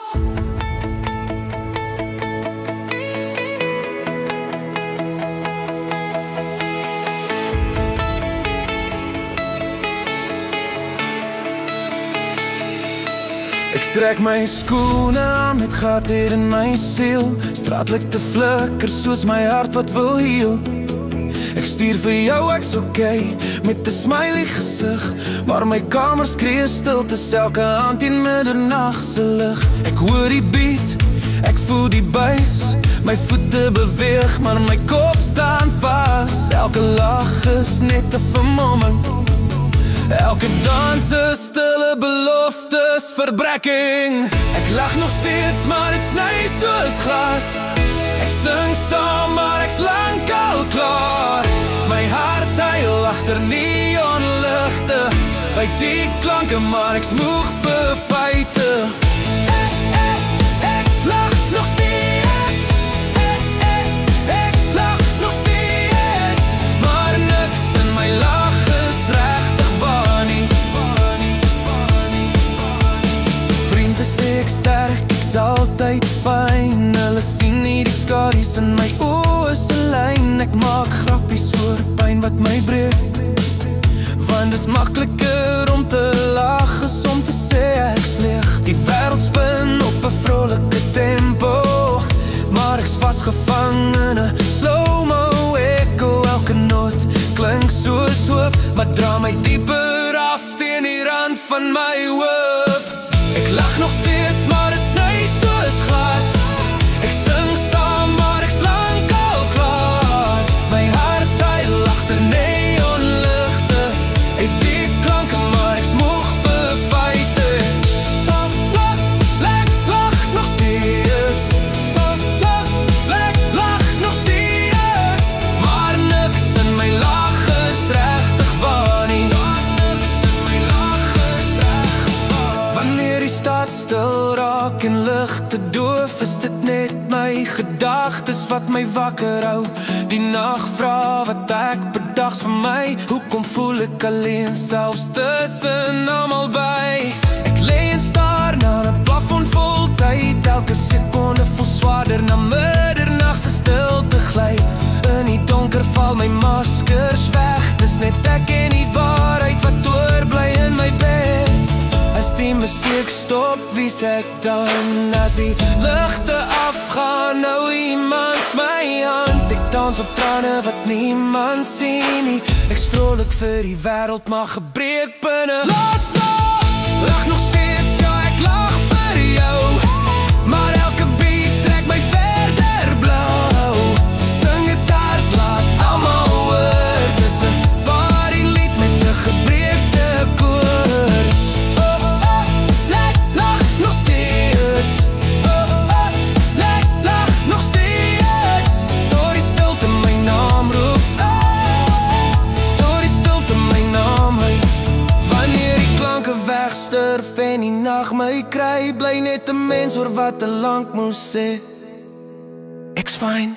Ek trek my skoene aan, het gat hier in my siel. Straat lyk te flikker soos my hart wat wil heel. Ek stuur vir jou, ek's okay, met 'n smiley gesig. Maar my kamer skree stilte, elke aand in middernagse lig. Ek hoor die beat, ek voel die buis. My voete beweeg, maar my kop staan vas. Elke lag is net 'n vermomming. Elke dans is stille beloftes, verbrekking. Ek lag nog steeds, maar het sny soos glas. Ek sing saam, maar ek's lank al klaar. My hart huil agter neonligte, by die klanke, maar ek's moeg vir feite. Ek lag nog steeds. Ek lag nog steeds, maar niks in my lach is regtig waar nie. Vriende sê ek sterk, ek's altyd fyn. Hulle sien nie die skadu's in my oë is 'n lyn. Ek maak grappies oor pyn wat my breek, want dis makliker om te lag as om te sê ek's leeg. Die wêreld spin op 'n vrolike tempo, maar ek's vasgevang in 'n slow-mo echo. Elke noot klink soos hoop, maar dra my dieper af teen die rand van my hoop. Ek lag nog steeds, maar het sny soos glas. Ek sing saam, maar ek's lank al klaar. My hart huil agter neonligte, uit die klanke, maar ek's moeg vir feite. Lach nog steeds. Lach nog steeds, maar niks in my lach is regtig waar nie. Wanneer die stad stil raak en ligte doof, is dit net my gedagtes wat my wakker hou. Die nagvrae wat ek bedags vir my, hoekom voel ek alleen selfs tussen almal by? Ek lê en staar na 'n plafon vol tyd. Elke sekonde voel swaarder, na middernagse stilte gly. In die donker val my maskers weg, dis net ek en die waarheid wat oorbly in my bed. As die musiek stop, wie's ek dan? As die ligte afgaan, hou iemand my hand. Ek dans op trane wat niemand sien nie. Ek's vrolik vir die wêreld, maar gebreek binne. Lach nog steeds, ja ek lag vir jou, maar elke beat trek my verder blauw. Sing het hard, laat almal hoor, dis 'n partylied met 'n gebreekte koor. Lach nog steeds. Lach nog steeds, door die stilte my naam roep. Door die stilte my naam huil. Wanneer die klanke wegsterf en die nag my kry, bly net 'n mens oor wat te lank moes sê. Ek's fyn.